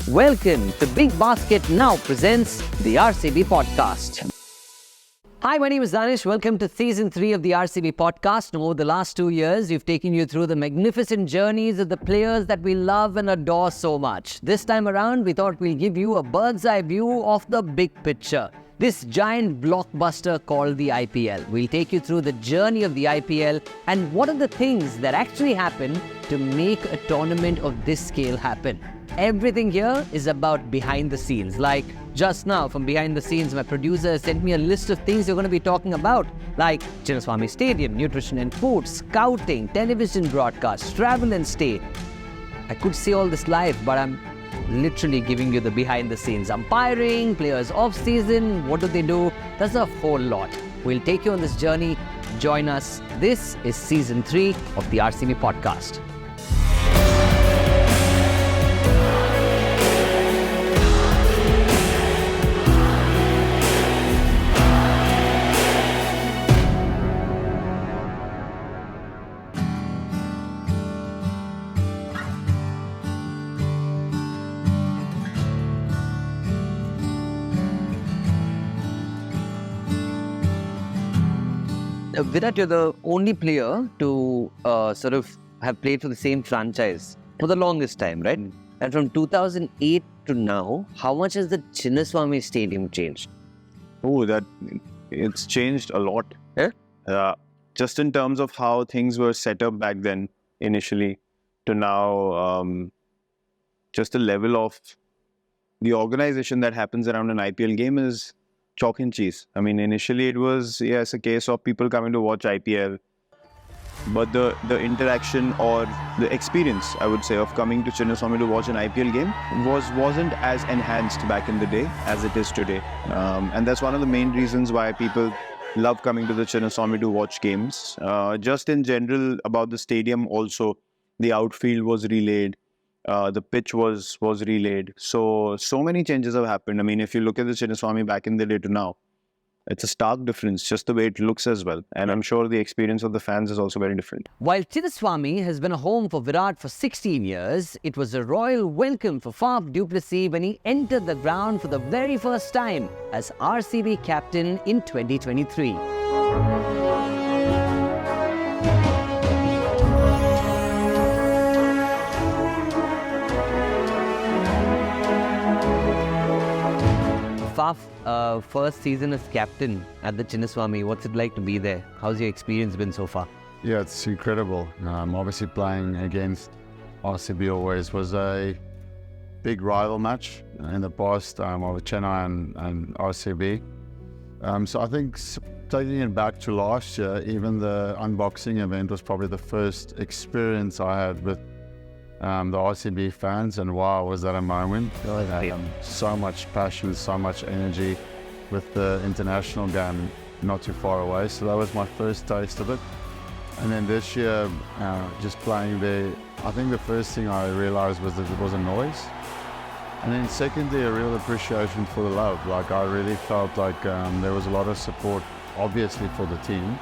Welcome to Big Basket Now presents the RCB Podcast. Hi, my name is Danish. Welcome to Season 3 of the RCB Podcast. Over the last 2 years, we've taken you through the magnificent journeys of the players that we love and adore so much. This time around, we thought we'll give you a bird's eye view of the big picture. This giant blockbuster called the IPL. We'll take you through the journey of the IPL and what are the things that actually happen to make a tournament of this scale happen. Everything here is about behind the scenes. Like just now from behind the scenes, my producer sent me a list of things we're going to be talking about, like Chinnaswamy Stadium, nutrition and food, scouting, television broadcasts, travel and stay. I could say all this live, but I'm literally giving you the behind the scenes. Umpiring, players off season, what do they do? There's a whole lot. We'll take you on this journey. Join us. This is Season 3 of the RCB Podcast. Virat, you're the only player to sort of have played for the same franchise for the longest time, right? And from 2008 to now, how much has the Chinnaswamy Stadium changed? Oh, it's changed a lot. Yeah? Just in terms of how things were set up back then, initially, to now, just the level of the organization that happens around an IPL game is chalk and cheese. I mean, initially it was, yes, a case of people coming to watch IPL, but the interaction or the experience, I would say, of coming to Chinnaswamy to watch an IPL game wasn't as enhanced back in the day as it is today. And that's one of the main reasons why people love coming to the Chinnaswamy to watch games. Just in general about the stadium also, the outfield was relayed. The pitch was relayed. So many changes have happened. I mean, if you look at the Chinnaswamy back in the day to now, it's a stark difference, just the way it looks as well. And I'm sure the experience of the fans is also very different. While Chinnaswamy has been a home for Virat for 16 years, it was a royal welcome for 𝗕𝗵𝗶 when he entered the ground for the very first time as RCB captain in 2023. Faf, first season as captain at the Chinnaswamy. What's it like to be there? How's your experience been so far? Yeah, it's incredible. Obviously playing against RCB always was a big rival match in the past over Chennai and RCB. So I think taking it back to last year, even the unboxing event was probably the first experience I had with the RCB fans, and wow, was that a moment. So much passion, so much energy with the international game not too far away. So that was my first taste of it. And then this year, just playing there, I think the first thing I realized was that it was a noise. And then secondly, a real appreciation for the love. Like I really felt like there was a lot of support, obviously for the team,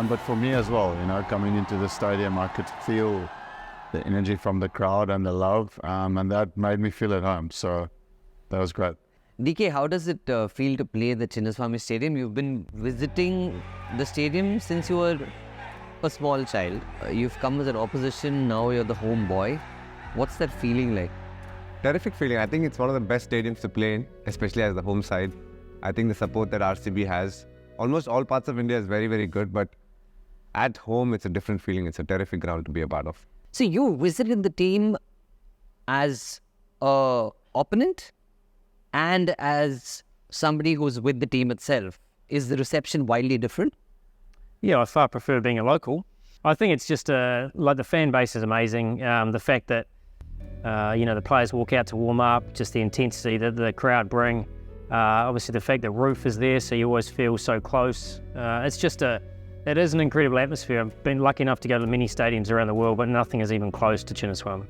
but for me as well. You know, coming into the stadium, I could feel the energy from the crowd and the love, and that made me feel at home. So that was great. DK, how does it feel to play the Chinnaswamy Stadium? You've been visiting the stadium since you were a small child. You've come as an opposition, now you're the home boy. What's that feeling like? Terrific feeling. I think it's one of the best stadiums to play in, especially as the home side. I think the support that RCB has, almost all parts of India is very, very good, but at home it's a different feeling. It's a terrific ground to be a part of. So you visited the team as an opponent and as somebody who's with the team itself. Is the reception wildly different? Yeah, I far prefer being a local. I think it's just like the fan base is amazing. The fact that the players walk out to warm up, just the intensity that the crowd bring. Obviously the fact that roof is there, so you always feel so close. It is an incredible atmosphere. I've been lucky enough to go to many stadiums around the world, but nothing is even close to Chinnaswamy.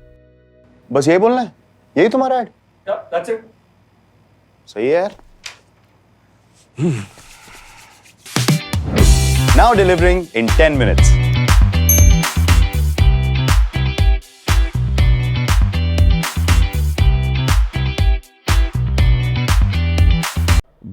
बस यही बोलना है? यही तुम्हारा add? Yeah, that's it. सही है यार. Now delivering in 10 minutes.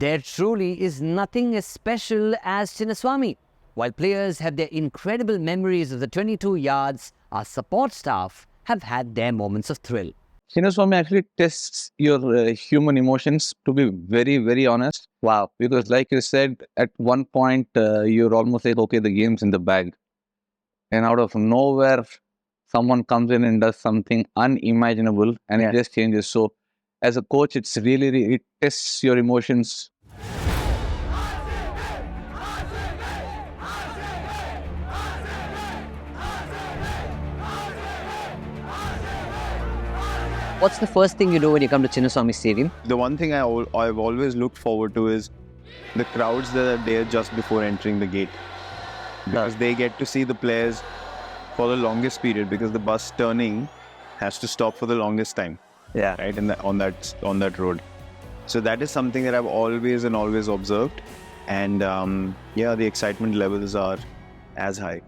There truly is nothing as special as Chinnaswamy. While players have their incredible memories of the 22 yards, our support staff have had their moments of thrill. Chinnaswamy actually tests your human emotions, to be very, very honest. Wow. Because like you said, at one point, you're almost like, okay, the game's in the bag. And out of nowhere, someone comes in and does something unimaginable and it just changes. So as a coach, it's really, it tests your emotions. What's the first thing you do when you come to Chinnaswamy Stadium? The one thing I've always looked forward to is the crowds that are there just before entering the gate. Because they get to see the players for the longest period, because the bus turning has to stop for the longest time. Yeah. Right, on that road. So that is something that I've always observed. And the excitement levels are as high.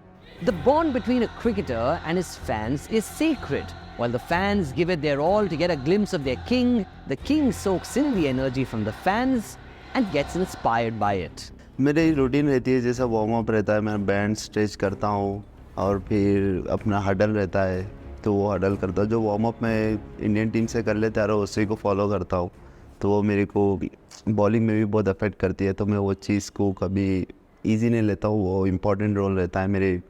The bond between a cricketer and his fans is sacred. While the fans give it their all to get a glimpse of their king, the king soaks in the energy from the fans and gets inspired by it. मेरी routine रहती है, जैसा warm up रहता है, मैं band stretch करता हूँ और फिर अपना हडल रहता है तो वो हडल करता हूँ. जो वार्म अप मैं इंडियन टीम से कर लेता रहा उसी को फॉलो करता हूँ, तो वो मेरे को बॉलिंग में भी बहुत अफेक्ट करती है. तो मैं वो चीज़ को कभी ईजी नहीं लेता हूँ, वो इम्पोर्टेंट रोल रहता है. मेरे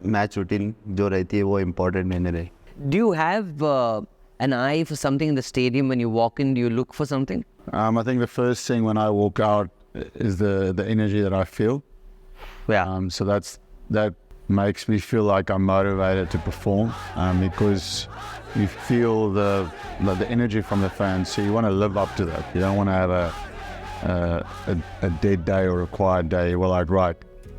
मैच रूटीन जो रहती है वो इम्पोर्टेंट है मेरे. Do you have an eye for something in the stadium when you walk in? Do you look for something? I think the first thing when I walk out is the energy that I feel. Yeah. So that makes me feel like I'm motivated to perform, because you feel the energy from the fans. So you want to live up to that. You don't want to have a dead day or a quiet day. You're like, right,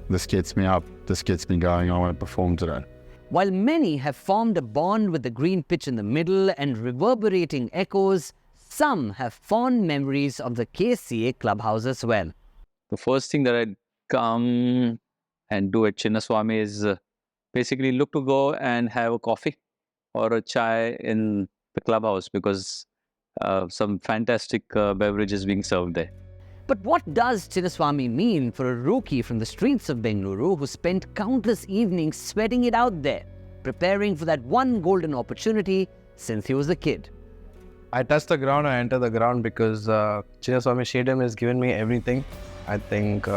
this gets me up, this gets me going, I want to perform today. While many have formed a bond with the green pitch in the middle and reverberating echoes, some have fond memories of the KCA clubhouse as well. The first thing that I'd come and do at Chinnaswamy is basically look to go and have a coffee or a chai in the clubhouse, because some fantastic beverages being served there. But what does Chinnaswamy mean for a rookie from the streets of Bangalore who spent countless evenings sweating it out there, preparing for that one golden opportunity since he was a kid? I touch the ground, I enter the ground because Chinnaswamy Stadium has given me everything. I think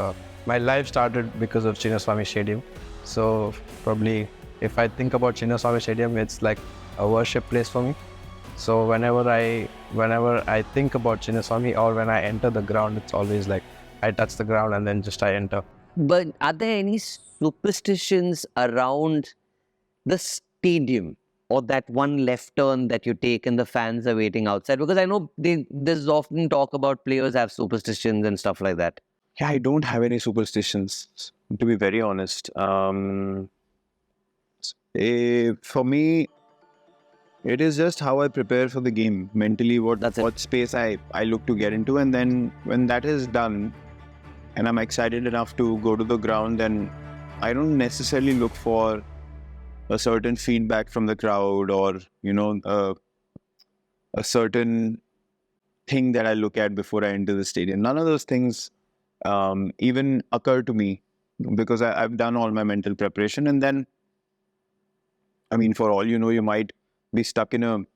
my life started because of Chinnaswamy Stadium. So probably if I think about Chinnaswamy Stadium, it's like a worship place for me. So whenever I think about Chinnaswamy or when I enter the ground, it's always like I touch the ground and then just I enter. But are there any superstitions around the stadium or that one left turn that you take and the fans are waiting outside? Because I know there's often talk about players have superstitions and stuff like that. Yeah, I don't have any superstitions, to be very honest. For me, it is just how I prepare for the game mentally, what space I look to get into, and then when that is done and I'm excited enough to go to the ground, then I don't necessarily look for a certain feedback from the crowd or, a certain thing that I look at before I enter the stadium. None of those things even occur to me, because I've done all my mental preparation. And then, I mean, for all you know, you might be stuck in a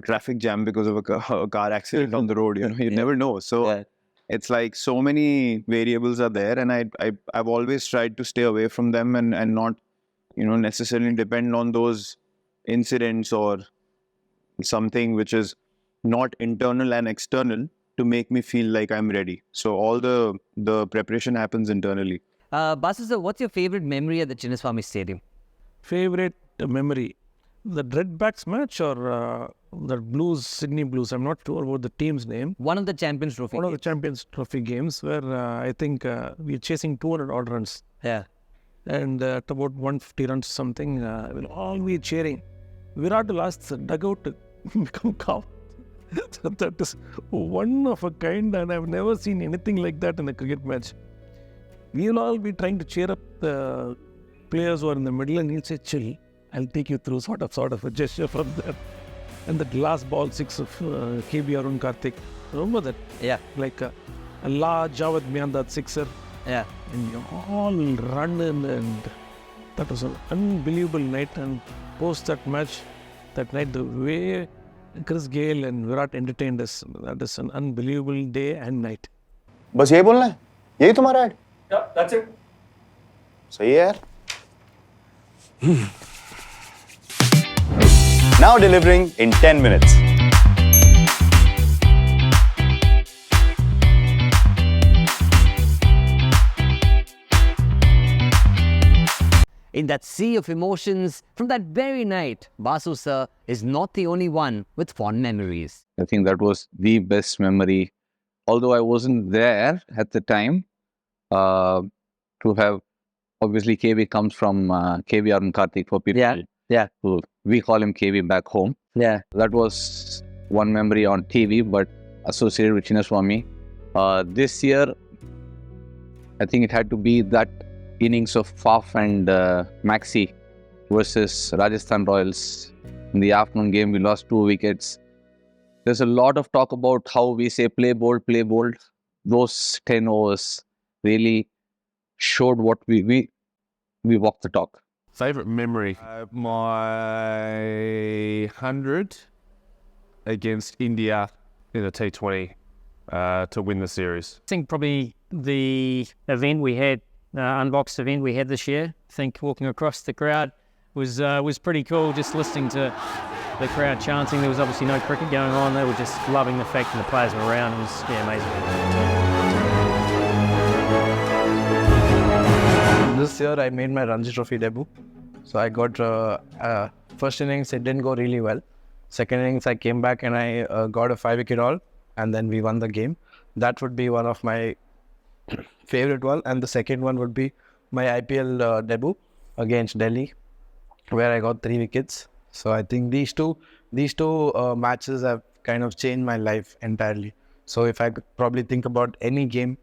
traffic jam because of a car accident on the road. You never know. So it's like so many variables are there, and I've always tried to stay away from them and not necessarily depend on those incidents or something which is not internal and external to make me feel like I'm ready. So all the preparation happens internally. Basu sir, what's your favorite memory at the Chinnaswamy Stadium? Favorite memory? The Redbacks match or the Blues, Sydney Blues? I'm not sure about the team's name. One of the Champions Trophy One games. of the Champions Trophy games where I think we're chasing 200 odd runs. Yeah. And at about 150 runs something, we'll all be cheering. Virat will ask the dugout to become calm. So that is one of a kind, and I've never seen anything like that in a cricket match. We'll all be trying to cheer up the players who are in the middle, and he'll say, chill, I'll take you through, sort of a gesture from there. And that last ball 6 of 𝗕𝗲𝗵𝗶_𝗀. Remember that? Yeah. Like Allah Jawad Mian, that sixer. Yeah. And you all run in, and that was an unbelievable night. And post that match, that night, the way Chris Gayle and Virat entertained us, that is an unbelievable day and night. बस यही बोलना है? यही तुम्हारा add? Yeah, that's it. सही है यार. Now delivering in 10 minutes. In that sea of emotions, from that very night, Basu sir is not the only one with fond memories. I think that was the best memory. Although I wasn't there at the time, to have, obviously KB comes from 𝗕𝗲𝗵𝗶 for people. Yeah. Who we call him KB back home. Yeah. That was one memory on TV, but associated with Chinnaswamy. This year, I think it had to be that innings of Faf and Maxi versus Rajasthan Royals. In the afternoon game, we lost 2 wickets. There's a lot of talk about how we say play bold, play bold. Those 10 overs really showed what we walked the talk. Favorite memory? My 100 against India in the T20 to win the series. I think probably the event we had, unboxed event we had this year. I think walking across the crowd was pretty cool. Just listening to the crowd chanting. There was obviously no cricket going on. They were just loving the fact that the players were around. It was amazing. This year I made my Ranji Trophy debut. So I got first innings, it didn't go really well. Second innings I came back and I got a 5-wicket haul, and then we won the game. That would be one of my favorite one. And the second one would be my IPL debut against Delhi, where I got 3 wickets. So I think these two matches have kind of changed my life entirely. So if I could probably think about any game,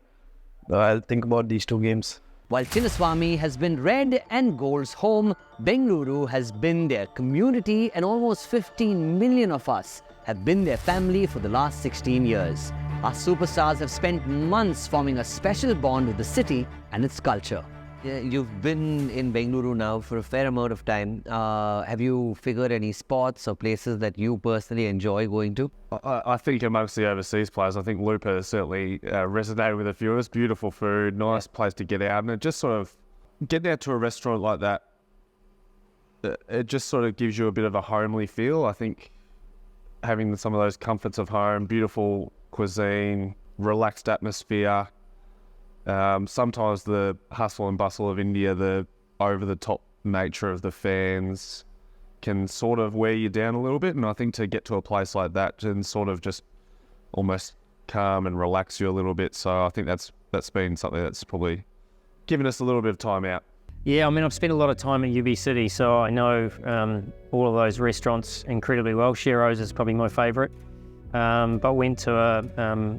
I'll think about these 2 games. While Chinnaswamy has been red and gold's home, Bengaluru has been their community, and almost 15 million of us have been their family for the last 16 years. Our superstars have spent months forming a special bond with the city and its culture. You've been in Bengaluru now for a fair amount of time. Have you figured any spots or places that you personally enjoy going to? I think amongst the overseas players, I think Lupa has certainly resonated with a few of us. Beautiful food, nice place to get out, and it just sort of getting out to a restaurant like that, it just sort of gives you a bit of a homely feel. I think having some of those comforts of home, beautiful cuisine, relaxed atmosphere. Sometimes the hustle and bustle of India, the over-the-top nature of the fans can sort of wear you down a little bit. And I think to get to a place like that and sort of just almost calm and relax you a little bit. So I think that's been something that's probably given us a little bit of time out. Yeah, I mean, I've spent a lot of time at UB City, so I know all of those restaurants incredibly well. 𝗕𝗲𝗄's is probably my favourite. But went to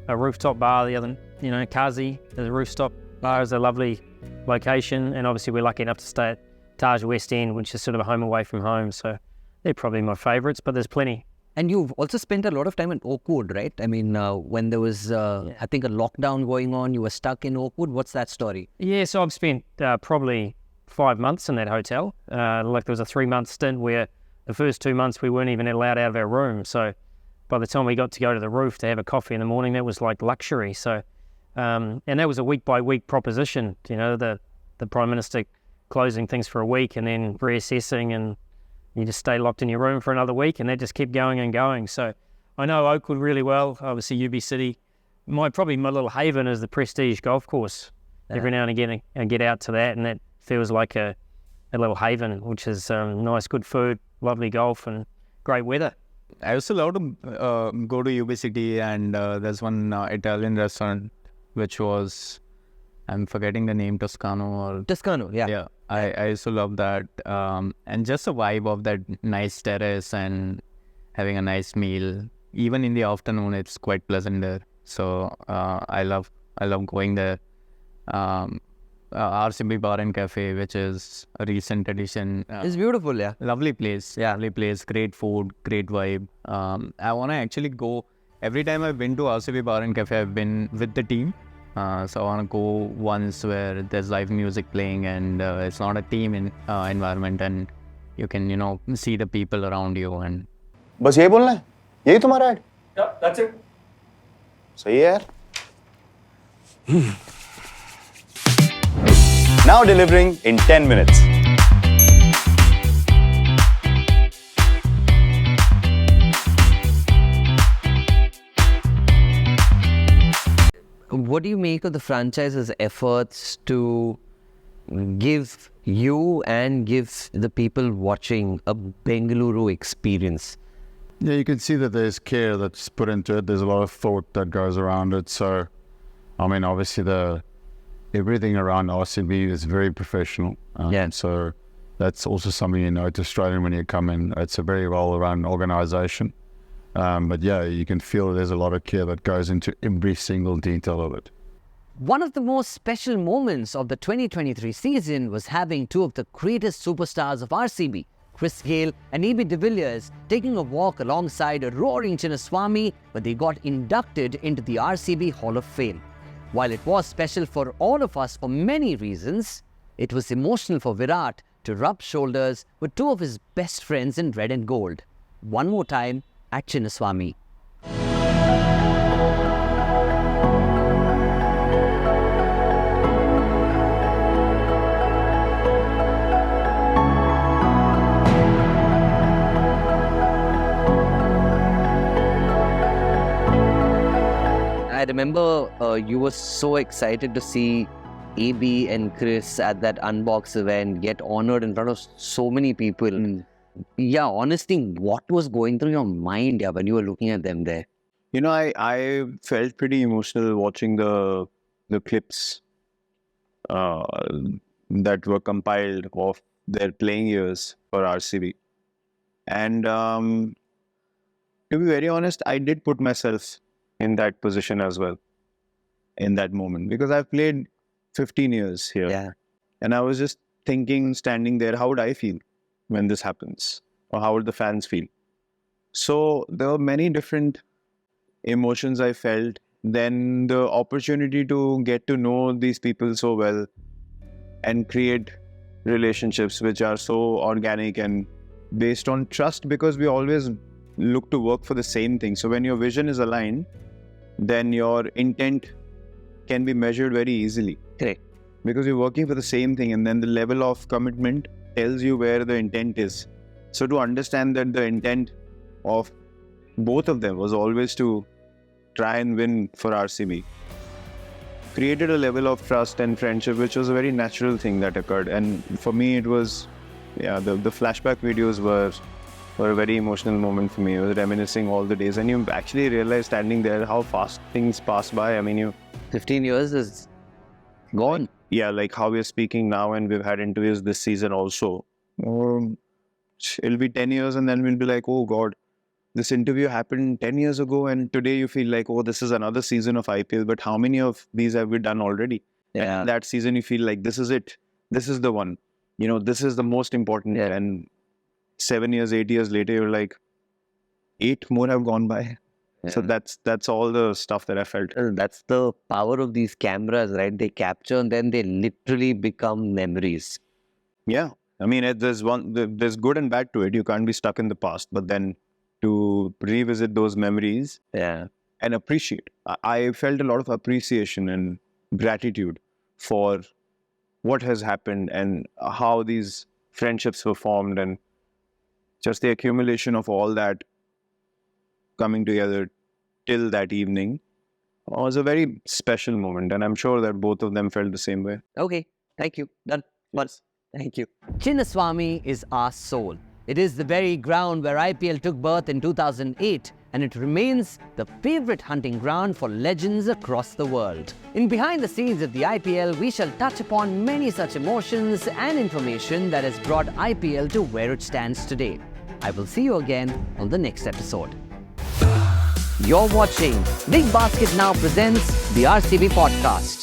a rooftop bar the other, 𝗕𝗲𝗵𝗶, there's a rooftop bar, is a lovely location, and obviously we're lucky enough to stay at Taj West End, which is sort of a home away from home, so they're probably my favourites, but there's plenty. And you've also spent a lot of time in Oakwood, right? I mean, when there was, I think, a lockdown going on, you were stuck in Oakwood. What's that story? Yeah, so I've spent probably 5 months in that hotel. Like there was a 3-month stint where the first 2 months we weren't even allowed out of our room, so by the time we got to go to the roof to have a coffee in the morning, that was like luxury. So, and that was a week-by-week proposition. The Prime Minister closing things for a week and then reassessing, and you just stay locked in your room for another week, and that just kept going and going. So I know Oakwood really well, obviously UB City. Probably my little haven is the Prestige golf course. Every now and again I get out to that, and that feels like a little haven, which is nice, good food, lovely golf, and great weather. I used to love to go to UB City, and there's one Italian restaurant which was, I'm forgetting the name, Toscano, yeah. Yeah, I used to love that, and just the vibe of that nice terrace and having a nice meal. Even in the afternoon, it's quite pleasant there. So I love going there. RCB Bar and Cafe, which is a recent addition. It's beautiful, yeah. Lovely place, lovely place, great food, great vibe. I want to actually go, every time I've been to RCB Bar and Cafe, I've been with the team. So I want to go once where there's live music playing and it's not a team environment, and you can, see the people around you. And बस यही बोलना है? यही तुम्हारा add? Yeah, that's it. सही है यार. Now delivering in 10 minutes. What do you make of the franchise's efforts to give you and give the people watching a Bengaluru experience? Yeah, you can see that there's care that's put into it. There's a lot of thought that goes around it. So, I mean, obviously everything around RCB is very professional. So that's also something you know to Australia when you come in. It's a very well-run organisation. But yeah, you can feel there's a lot of care that goes into every single detail of it. One of the most special moments of the 2023 season was having two of the greatest superstars of RCB, Chris Gayle and 𝗕𝗲𝗵𝗶, taking a walk alongside a roaring Chinnaswamy when they got inducted into the RCB Hall of Fame. While it was special for all of us for many reasons, it was emotional for Virat to rub shoulders with two of his best friends in red and gold. One more time at Chinnaswamy. I remember you were so excited to see AB and Chris at that unbox event get honored in front of so many people. Yeah, honestly, what was going through your mind when you were looking at them there? You know, I felt pretty emotional watching the clips that were compiled of their playing years for RCB. And to be very honest, I did put myself in that position as well in that moment, because I've played 15 years here. Yeah. And I was just thinking, standing there, how would I feel when this happens? Or how would the fans feel? So there were many different emotions I felt. Then the opportunity to get to know these people so well and create relationships which are so organic and based on trust, because we always look to work for the same thing. So when your vision is aligned, then your intent can be measured very easily. Correct. Because you're working for the same thing, and then the level of commitment tells you where the intent is. So to understand that the intent of both of them was always to try and win for RCB, created a level of trust and friendship, which was a very natural thing that occurred. And for me, it was, yeah, the flashback videos were a very emotional moment for me. It was reminiscing all the days, and you actually realize standing there how fast things pass by. I mean, 15 years is gone. Yeah, like how we're speaking now, and we've had interviews this season also. It'll be 10 years and then we'll be like, oh God, this interview happened 10 years ago, and today you feel like, oh, this is another season of IPL, but how many of these have we done already? Yeah. And that season you feel like, this is it. This is the one. You know, this is the most important. Yeah. And 7 years, 8 years later, you're like, 8 more have gone by. Yeah. So that's all the stuff that I felt. That's the power of these cameras, right? They capture and then they literally become memories. Yeah. I mean, there's good and bad to it. You can't be stuck in the past, but then to revisit those memories, yeah, and appreciate. I felt a lot of appreciation and gratitude for what has happened and how these friendships were formed, and just the accumulation of all that coming together till that evening was a very special moment, and I'm sure that both of them felt the same way. Okay, thank you. Done. Once. Thank you. Chinnaswamy is our soul. It is the very ground where IPL took birth in 2008, and it remains the favorite hunting ground for legends across the world. In Behind the Scenes of the IPL, we shall touch upon many such emotions and information that has brought IPL to where it stands today. I will see you again on the next episode. You're watching Big Basket Now presents the RCB Podcast.